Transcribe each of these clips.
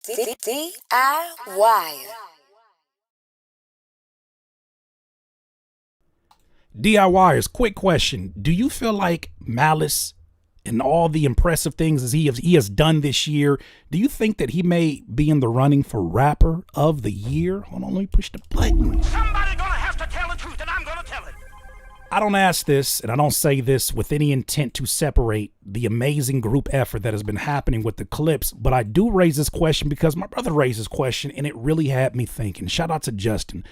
DIY. DIYers, quick question. Do you feel like Malice and all the impressive things as he has done this year, do you think that he may be in the running for Rapper of the Year? Hold on, let me push the button. Somebody gonna have to tell the truth, and I'm gonna tell it. I don't ask this, and I don't say this with any intent to separate the amazing group effort that has been happening with the Clipse, but I do raise this question because my brother raised this question, and it really had me thinking. Shout out to Justin.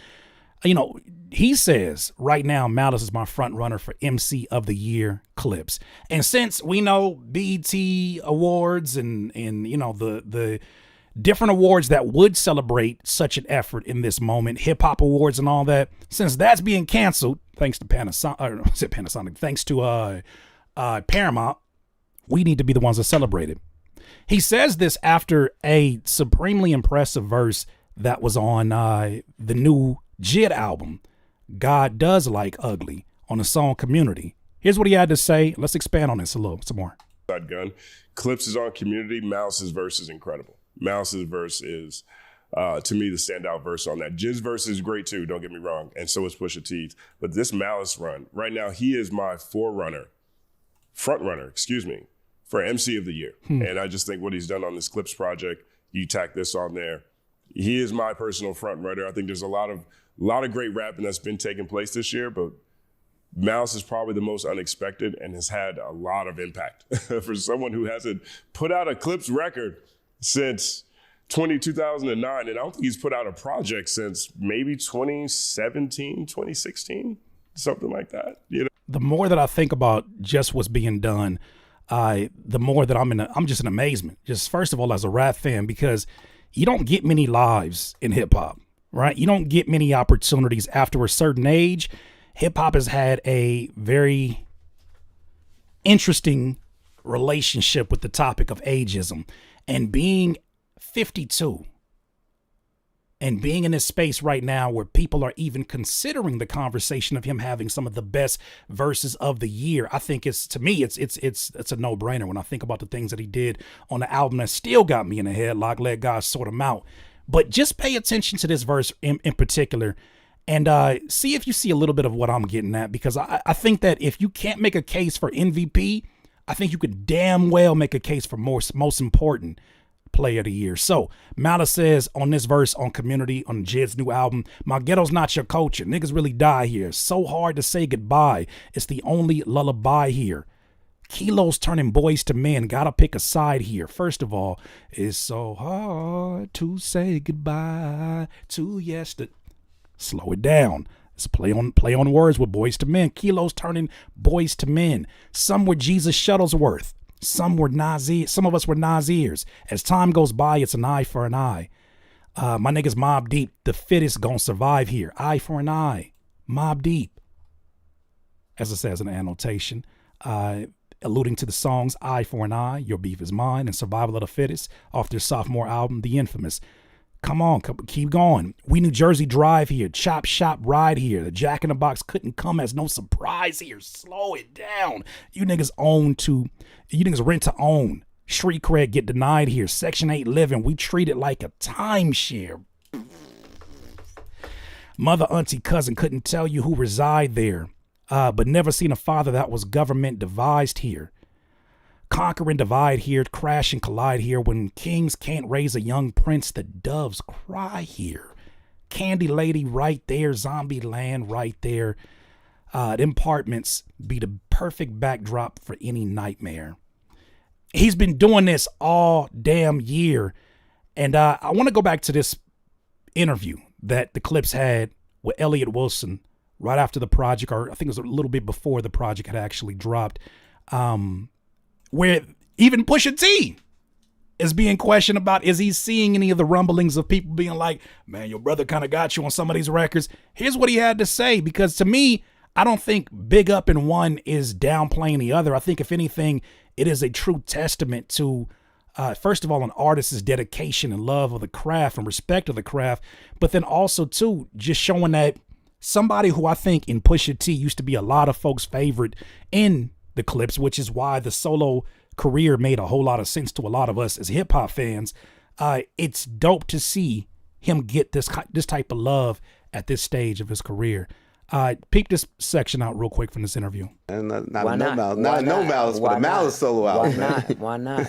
You know, he says right now Malice is my front runner for MC of the Year Clipse. And since we know BET awards and you know the different awards that would celebrate such an effort in this moment, hip hop awards and all that, since that's being canceled thanks to Panasonic, thanks to Paramount, we need to be the ones that celebrate it. He says this after a supremely impressive verse that was on the new JID album, God Does Like Ugly, on the song Community. Here's what he had to say. Let's expand on this a little, some more. Gun. Clipse is on Community. Malice's verse is incredible. Malice's verse is, to me, the standout verse on that. JID's verse is great too, don't get me wrong, and so is Pusha T's. But this Malice run, right now, he is my front runner, for MC of the Year. And I just think what he's done on this Clipse project, you tack this on there, he is my personal front runner. I think there's a lot of great rapping that's been taking place this year, but Malice is probably the most unexpected and has had a lot of impact for someone who hasn't put out a Clipse record since 2009. And I don't think he's put out a project since maybe 2017, 2016, something like that. You know? The more that I think about just what's being done, the more that I'm just in amazement. Just first of all, as a rap fan, because you don't get many lives in hip hop. Right? You don't get many opportunities after a certain age. Hip hop has had a very interesting relationship with the topic of ageism, and being 52 and being in this space right now where people are even considering the conversation of him having some of the best verses of the year. I think it's a no-brainer when I think about the things that he did on the album that still got me in the headlock, Let God Sort Him Out. But just pay attention to this verse in particular and see if you see a little bit of what I'm getting at, because I think that if you can't make a case for MVP, I think you could damn well make a case for most important Player of the Year. So Malice says on this verse on Community, on JID's new album, my ghetto's not your culture. Niggas really die here. So hard to say goodbye. It's the only lullaby here. Kilos turning boys to men. Gotta pick a side here. First of all, it's so hard to say goodbye to yesterday. Slow it down. It's a play on words with boys to men. Kilos turning boys to men. Some were Jesus Shuttlesworth. Some were Nasir. Some of us were Nasirs. As time goes by, it's an eye for an eye. My niggas Mob Deep. The fittest gonna survive here. Eye for an eye. Mob Deep. As it says in the annotation. Alluding to the songs Eye for an Eye, Your Beef Is Mine, and Survival of the Fittest off their sophomore album, The Infamous. Come on, keep going. We New Jersey drive here. Chop shop ride here. The Jack in the Box couldn't come as no surprise here. Slow it down. You niggas rent to own. Street cred get denied here. Section 8 living, we treat it like a timeshare. Mother, auntie, cousin couldn't tell you who reside there. But never seen a father that was government devised here. Conquer and divide here, crash and collide here. When kings can't raise a young prince, the doves cry here. Candy Lady right there, Zombie Land right there. Them apartments be the perfect backdrop for any nightmare. He's been doing this all damn year. And I want to go back to this interview that the Clipse had with Elliott Wilson right after the project, or I think it was a little bit before the project had actually dropped, where even Pusha T is being questioned about, is he seeing any of the rumblings of people being like, man, your brother kind of got you on some of these records. Here's what he had to say, because to me, I don't think big up in one is downplaying the other. I think if anything, it is a true testament to, first of all, an artist's dedication and love of the craft and respect of the craft, but then also too, just showing that somebody who I think in Pusha T used to be a lot of folks' favorite in the Clipse, which is why the solo career made a whole lot of sense to a lot of us as hip hop fans. It's dope to see him get this type of love at this stage of his career. Peep this section out real quick from this interview. And not Why no not? Malice, Why not no not? Malice, but Why a Malice not? solo Why album. not? Why not?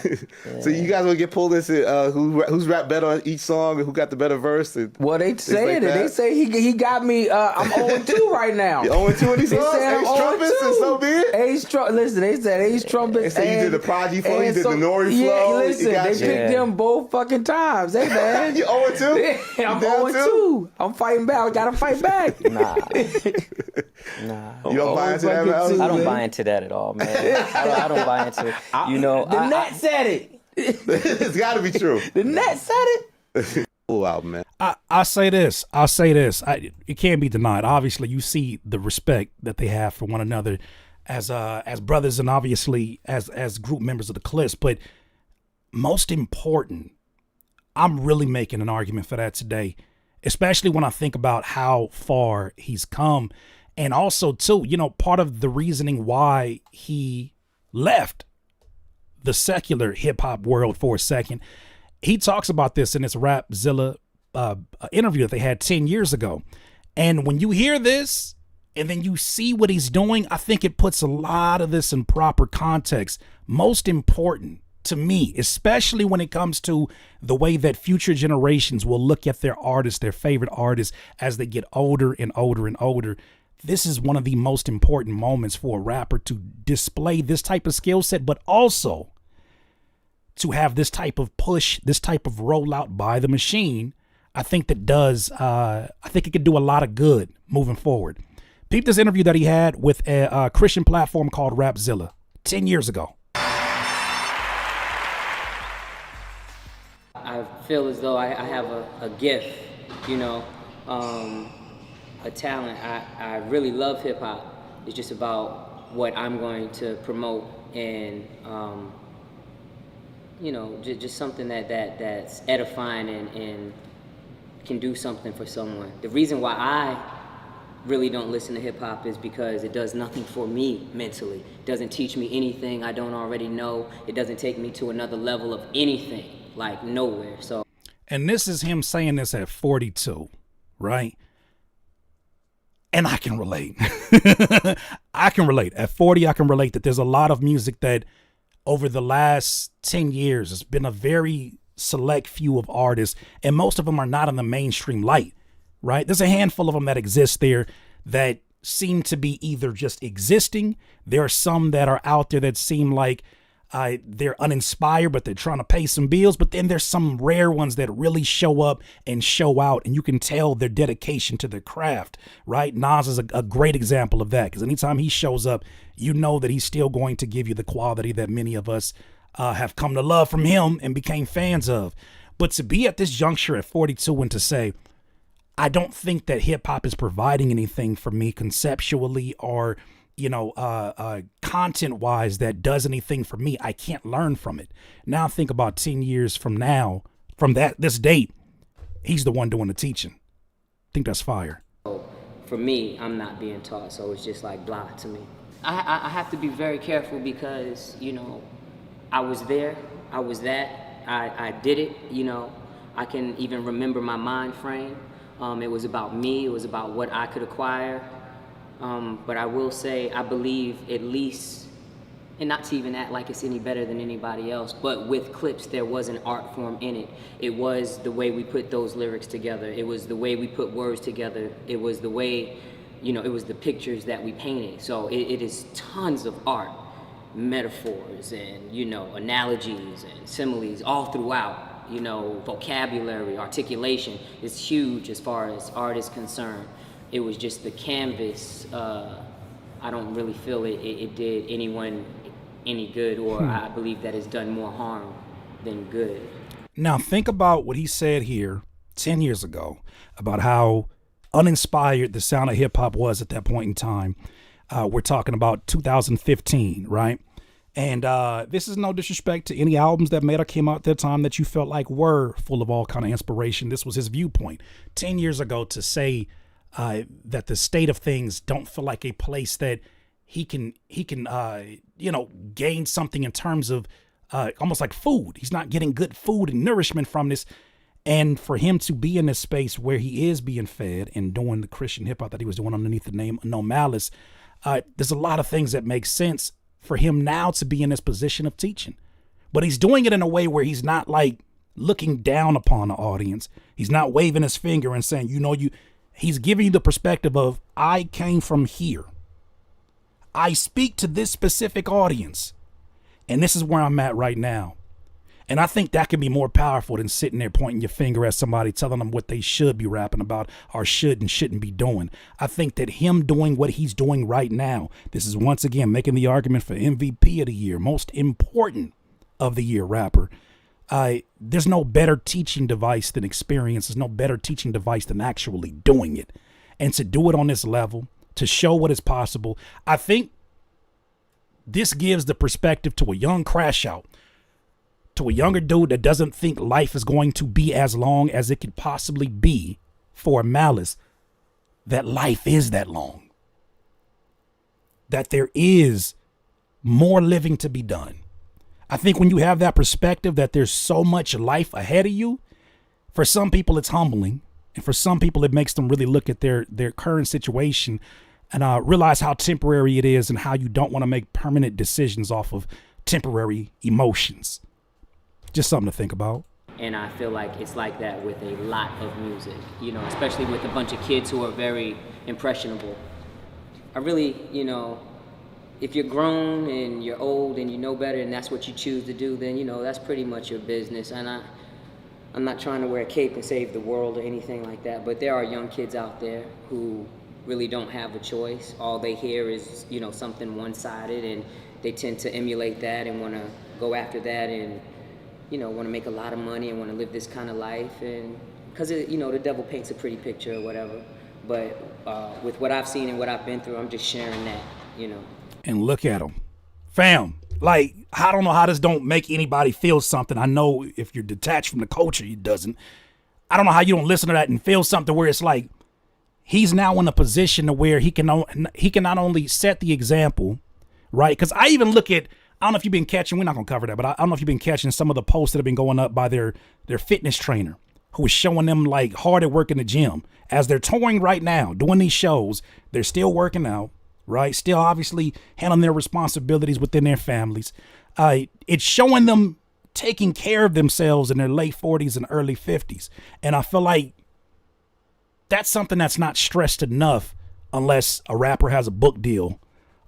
So you guys will get pulled into who's rapped better on each song and who got the better verse. And Well, they things saying like it. that. They say he got me. I'm 0-2 right now. You 0-2 in these They songs? said I'm Ace trumpets and so be it? Listen, they said Ace trumpets. They say you did and- the Prodigy flow, you and did the Nori flow. Yeah, You listen, got they you. picked them both fucking times. Hey man, You 0-2? I'm You down 0-2. I'm fighting back. I gotta fight back. Nah. You don't buy into that, Malice? I don't buy into that at all, man. I don't buy into it. You know, The net said it. It's got to be true. The net said it. Cool album, man. I'll say this. It can't be denied. Obviously, you see the respect that they have for one another as brothers and obviously as group members of the Clipse. But most important, I'm really making an argument for that today, especially when I think about how far he's come. And also, too, you know, part of the reasoning why he left the secular hip hop world for a second, he talks about this in his Rapzilla interview that they had 10 years ago. And when you hear this and then you see what he's doing, I think it puts a lot of this in proper context. Most important to me, especially when it comes to the way that future generations will look at their artists, their favorite artists, as they get older and older and older. This is one of the most important moments for a rapper to display this type of skill set, but also to have this type of push, this type of rollout by the machine. I think that I think it could do a lot of good moving forward. Peep this interview that he had with a Christian platform called Rapzilla 10 years ago. I feel as though I have a gift, you know, a talent. I really love hip hop. It's just about what I'm going to promote and, you know, just something that's edifying and can do something for someone. The reason why I really don't listen to hip hop is because it does nothing for me mentally. It doesn't teach me anything I don't already know. It doesn't take me to another level of anything, like nowhere. So, and this is him saying this at 42, right? And I can relate. I can relate. At 40, I can relate that there's a lot of music that over the last 10 years has been a very select few of artists, and most of them are not in the mainstream light, right? There's a handful of them that exist there that seem to be either just existing. There are some that are out there that seem like they're uninspired, but they're trying to pay some bills. But then there's some rare ones that really show up and show out, and you can tell their dedication to their craft, right? Nas is a great example of that, because anytime he shows up, you know that he's still going to give you the quality that many of us have come to love from him and became fans of. But to be at this juncture at 42 and to say, I don't think that hip hop is providing anything for me conceptually or, you know, content wise that does anything for me, I can't learn from it. Now think about 10 years from now, from this date, he's the one doing the teaching. I think that's fire. for me, I'm not being taught, so it's just like blah to me. I have to be very careful because, you know, I was there, I was that, I did it, you know. I can even remember my mind frame. It was about me, it was about what I could acquire. But I will say, I believe at least, and not to even act like it's any better than anybody else, but with Clipse, there was an art form in it. It was the way we put those lyrics together. It was the way we put words together. It was the way, you know, it was the pictures that we painted. So it is tons of art, metaphors and, you know, analogies and similes all throughout, you know, vocabulary, articulation is huge as far as art is concerned. It was just the canvas. I don't really feel it did anyone any good, or I believe that it's done more harm than good. Now think about what he said here 10 years ago about how uninspired the sound of hip hop was at that point in time. We're talking about 2015, right? And this is no disrespect to any albums that made or came out at that time that you felt like were full of all kind of inspiration. This was his viewpoint 10 years ago to say that the state of things don't feel like a place that he can you know, gain something in terms of almost like food. He's not getting good food and nourishment from this. And for him to be in this space where he is being fed and doing the Christian hip hop that he was doing underneath the name No Malice, there's a lot of things that make sense for him now to be in this position of teaching. But he's doing it in a way where he's not like looking down upon the audience. He's not waving his finger and saying, he's giving you the perspective of, I came from here. I speak to this specific audience. And this is where I'm at right now. And I think that can be more powerful than sitting there pointing your finger at somebody, telling them what they should be rapping about or should and shouldn't be doing. I think that him doing what he's doing right now, this is once again making the argument for MVP of the year, most important of the year rapper. There's no better teaching device than experience. There's no better teaching device than actually doing it. And to do it on this level, to show what is possible, I think this gives the perspective to a young crash out, to a younger dude that doesn't think life is going to be as long as it could possibly be for Malice, that life is that long, that there is more living to be done. I think when you have that perspective that there's so much life ahead of you, for some people it's humbling, and for some people it makes them really look at their current situation and realize how temporary it is and how you don't want to make permanent decisions off of temporary emotions. Just something to think about. And I feel like it's like that with a lot of music, especially with a bunch of kids who are very impressionable. I really, if you're grown and you're old and you know better and that's what you choose to do, then, that's pretty much your business. And I'm not trying to wear a cape and save the world or anything like that, but there are young kids out there who really don't have a choice. All they hear is, something one-sided, and they tend to emulate that and want to go after that and want to make a lot of money and want to live this kind of life, and because the devil paints a pretty picture or whatever. But with what I've seen and what I've been through, I'm just sharing that, And look at him, fam. Like, I don't know how this don't make anybody feel something. I know if you're detached from the culture, it doesn't. I don't know how you don't listen to that and feel something where it's like he's now in a position to where he can not only set the example, right? Because I even look at, I don't know if you've been catching, we're not going to cover that, but I don't know if you've been catching some of the posts that have been going up by their fitness trainer, who is showing them like hard at work in the gym. As they're touring right now, doing these shows, they're still working out, right? Still obviously handling their responsibilities within their families. It's showing them taking care of themselves in their late 40s and early 50s. And I feel like that's something that's not stressed enough unless a rapper has a book deal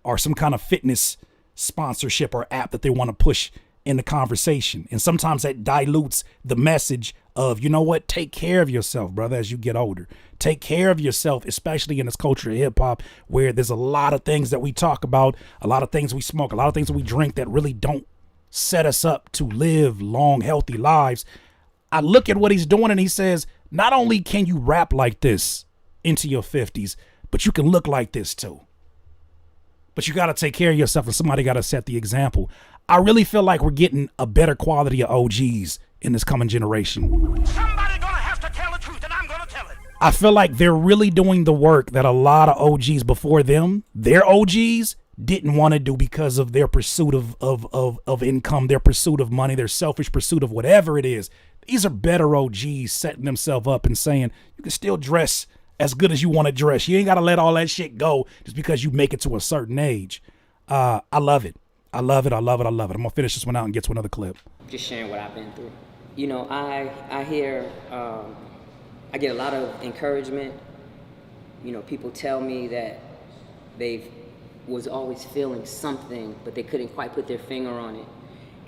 or some kind of fitness sponsorship or app that they want to push in the conversation. And sometimes that dilutes the message of, take care of yourself, brother, as you get older. Take care of yourself, especially in this culture of hip hop, where there's a lot of things that we talk about, a lot of things we smoke, a lot of things that we drink that really don't set us up to live long, healthy lives. I look at what he's doing and he says, not only can you rap like this into your 50s, but you can look like this too. But you got to take care of yourself and somebody got to set the example. I really feel like we're getting a better quality of OGs in this coming generation. Somebody gonna have to tell the truth, and I'm gonna tell it. I feel like they're really doing the work that a lot of OGs before them, their OGs, didn't want to do because of their pursuit of income, their pursuit of money, their selfish pursuit of whatever it is. These are better OGs setting themselves up and saying, you can still dress as good as you want to dress. You ain't got to let all that shit go just because you make it to a certain age. I love it. I love it. I love it. I love it. I'm going to finish this one out and get to another clip. Just sharing what I've been through. I hear, I get a lot of encouragement. People tell me that they was always feeling something, but they couldn't quite put their finger on it.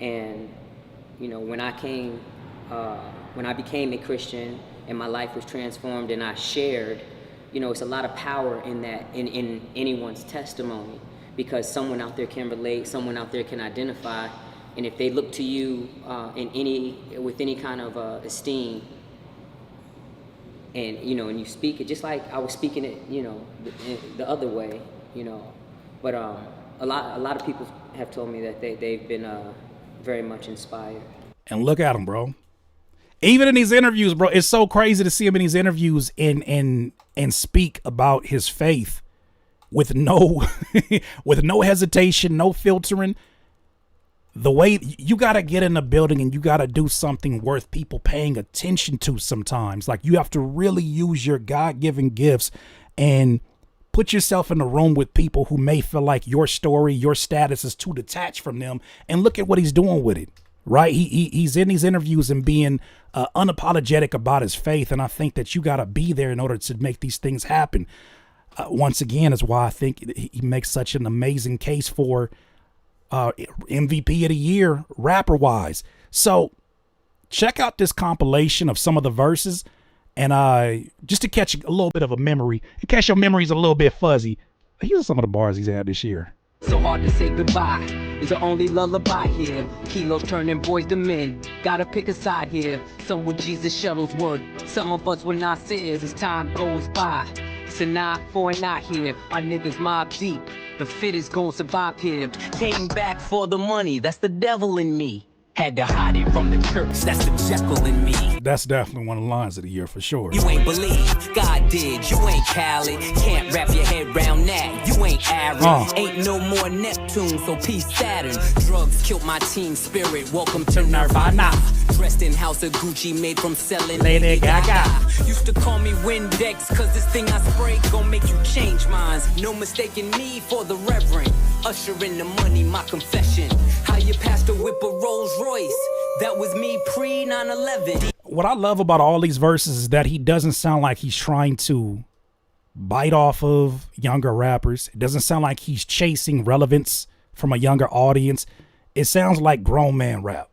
And, when I became a Christian and my life was transformed and I shared, it's a lot of power in that, in anyone's testimony, because someone out there can relate, someone out there can identify, and if they look to you with any kind of esteem, and and you speak it just like I was speaking it, the other way, but a lot of people have told me that they've been very much inspired. And look at him, bro. Even in these interviews, bro, it's so crazy to see him in these interviews and speak about his faith with no with no hesitation, no filtering. the way you got to get in the building and you got to do something worth people paying attention to sometimes. Like, you have to really use your God-given gifts and put yourself in a room with people who may feel like your story, your status is too detached from them, and look at what he's doing with it, right? He's in these interviews and being unapologetic about his faith, and I think that you got to be there in order to make these things happen. Once again, is why I think he makes such an amazing case for MVP of the year, rapper-wise. So check out this compilation of some of the verses. And just to catch a little bit of a memory, in case your memory's a little bit fuzzy, here's some of the bars he's had this year. So hard to say goodbye is the only lullaby here. Kilos turning boys to men. Gotta pick a side here. Some with Jesus Shuttlesworth, some of us were Nasir's as time goes by. It's an eye for an eye here. My niggas mob deep. The fittest gon' survive here. Came back for the money. That's the devil in me. Had to hide it from the church, that's the Jekyll in me. That's definitely one of the lines of the year for sure. You ain't believe, God did, you ain't Khaled. Can't wrap your head round that, you ain't Aaron. Ain't no more Neptune, so peace Saturn. Drugs killed my team spirit, welcome to Nirvana. Dressed in house of Gucci, made from selling Lady Gaga. Used to call me Windex, cause this thing I spray gon' make you change minds. No mistaking me for the reverend. Usher in the money, my confession. How your pastor whip a Rolls Royce. That was me pre 9/11. What I love about all these verses is that he doesn't sound like he's trying to bite off of younger rappers. It doesn't sound like he's chasing relevance from a younger audience. It sounds like grown man rap.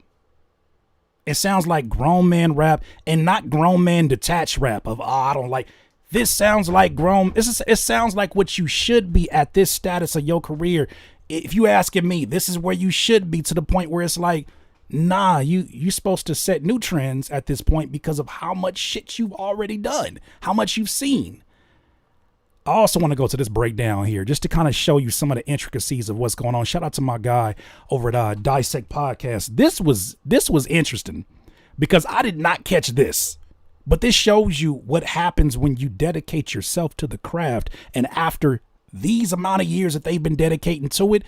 It sounds like grown man rap and not grown man detached rap of, I don't like. This sounds like grown. It sounds like what you should be at this status of your career. If you asking me, this is where you should be, to the point where it's like, nah, you're supposed to set new trends at this point because of how much shit you've already done, how much you've seen. I also want to go to this breakdown here just to kind of show you some of the intricacies of what's going on. Shout out to my guy over at Dissect Podcast. This was interesting because I did not catch this. But this shows you what happens when you dedicate yourself to the craft. And after these amount of years that they've been dedicating to it,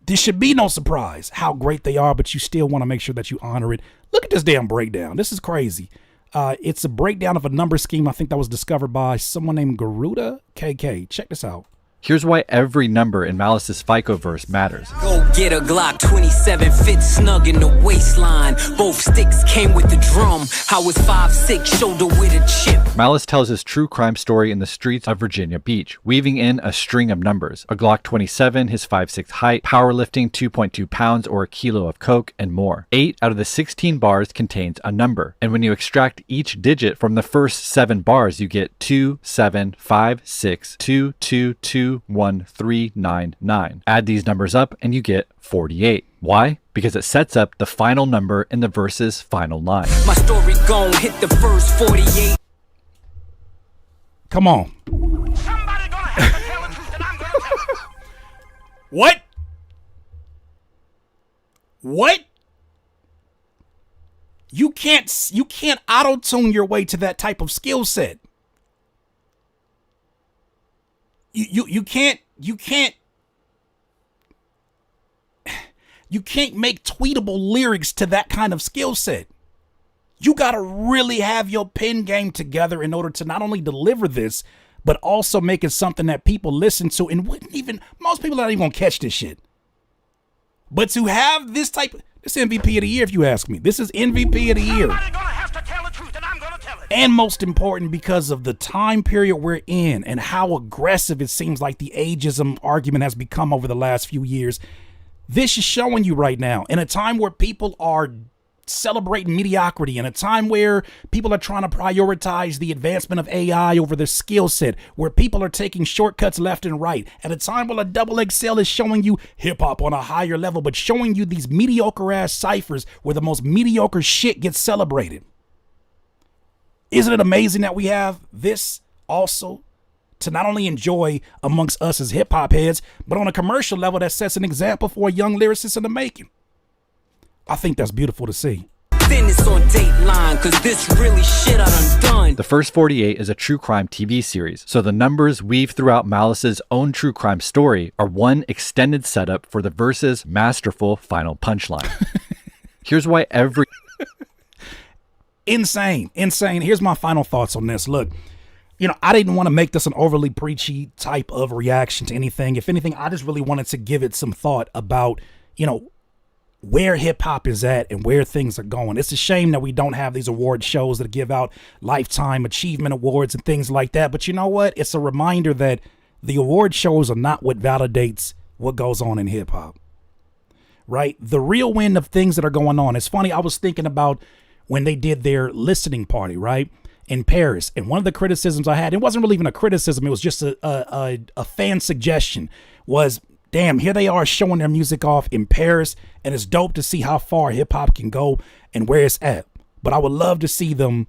this should be no surprise how great they are, but you still want to make sure that you honor it. Look at this damn breakdown. This is crazy. It's a breakdown of a number scheme. I think that was discovered by someone named Garuda KK. Check this out. Here's why every number in Malice's FICO verse matters. Go get a Glock 27, fit snug in the waistline. Both sticks came with the drum. I was 5'6", shoulder with a chip. Malice tells his true crime story in the streets of Virginia Beach, weaving in a string of numbers. A Glock 27, his 5'6" height, powerlifting 2.2 pounds or a kilo of coke, and more. 8 out of the 16 bars contains a number. And when you extract each digit from the first 7 bars, you get 2, 7, 5, 6, 2, 2, 2, 1, 3, 9, 9. Add these numbers up and you get 48. Why? Because it sets up the final number in the verse's final line. My story gon' hit the first 48. Come on. Somebody gonna have to tell the truth, and I'm gonna tell it. What? What? You can't auto-tune your way to that type of skill set. You can't make tweetable lyrics to that kind of skill set. You got to really have your pen game together in order to not only deliver this, but also make it something that people listen to and most people are not even gonna catch this shit. But to have this MVP of the year, if you ask me, this is MVP of the year. Somebody gonna have to tell the truth, and I'm gonna tell it. And most important, because of the time period we're in and how aggressive it seems like the ageism argument has become over the last few years. This is showing you right now, in a time where people are celebrating mediocrity, in a time where people are trying to prioritize the advancement of AI over their skill set, where people are taking shortcuts left and right, at a time where a double XL is showing you hip hop on a higher level, but showing you these mediocre ass ciphers where the most mediocre shit gets celebrated. Isn't it amazing that we have this also to not only enjoy amongst us as hip hop heads, but on a commercial level that sets an example for a young lyricist in the making? I think that's beautiful to see. send this on Dateline, cause this really shit I done done. The First 48 is a true crime TV series, so the numbers weaved throughout Malice's own true crime story are one extended setup for the verse's masterful final punchline. Here's why every... Insane. Here's my final thoughts on this. Look, I didn't want to make this an overly preachy type of reaction to anything. If anything, I just really wanted to give it some thought about, where hip hop is at and where things are going. It's a shame that we don't have these award shows that give out lifetime achievement awards and things like that. But you know what? It's a reminder that the award shows are not what validates what goes on in hip hop, right? The real win of things that are going on. It's funny. I was thinking about when they did their listening party, right, in Paris. And one of the criticisms I had, it wasn't really even a criticism. It was just a fan suggestion was, damn, here they are showing their music off in Paris, and it's dope to see how far hip hop can go and where it's at. But I would love to see them,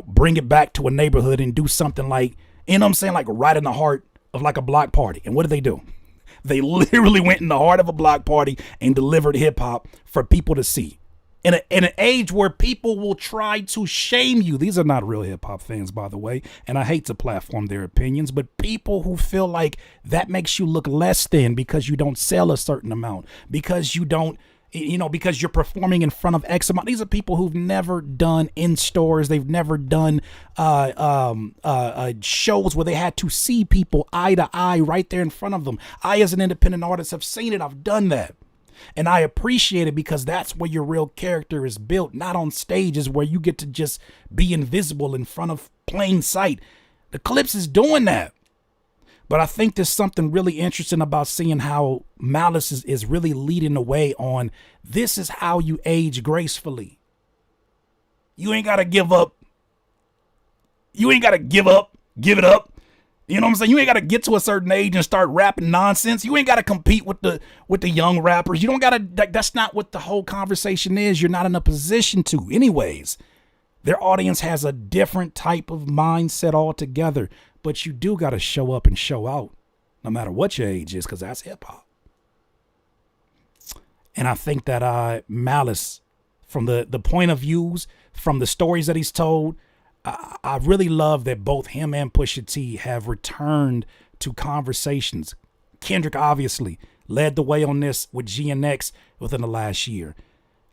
bring it back to a neighborhood and do something like, like right in the heart of like a block party. And what do? They literally went in the heart of a block party and delivered hip hop for people to see. In an age where people will try to shame you. These are not real hip hop fans, by the way, and I hate to platform their opinions, but people who feel like that makes you look less than because you don't sell a certain amount, because you don't, because you're performing in front of X amount. These are people who've never done in stores. They've never done shows where they had to see people eye to eye right there in front of them. I, as an independent artist, have seen it. I've done that. And I appreciate it because that's where your real character is built, not on stages where you get to just be invisible in front of plain sight. The Clipse is doing that. But I think there's something really interesting about seeing how Malice is really leading the way on this is how you age gracefully. You ain't got to give up. You ain't got to give it up. You know what I'm saying? You ain't got to get to a certain age and start rapping nonsense. You ain't got to compete with the young rappers. You don't got to, that's not what the whole conversation is. You're not in a position to. Anyways, their audience has a different type of mindset altogether. But you do got to show up and show out no matter what your age is, because that's hip hop. And I think that Malice, from the point of views, from the stories that he's told, I really love that both him and Pusha T have returned to conversations. Kendrick obviously led the way on this with GNX within the last year,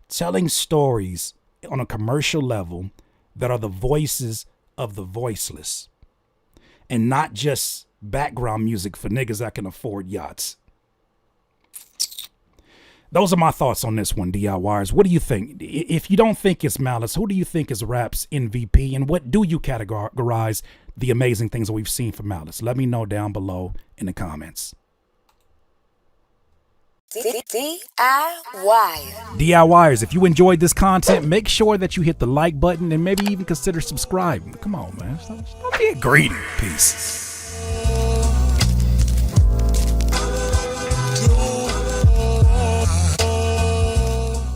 telling stories on a commercial level that are the voices of the voiceless and not just background music for niggas that can afford yachts. Those are my thoughts on this one, DIYers. What do you think? If you don't think it's Malice, who do you think is rap's MVP? And what do you categorize the amazing things that we've seen from Malice? Let me know down below in the comments. DIYers, if you enjoyed this content, make sure that you hit the like button and maybe even consider subscribing. Come on, man. Stop being greedy. Peace.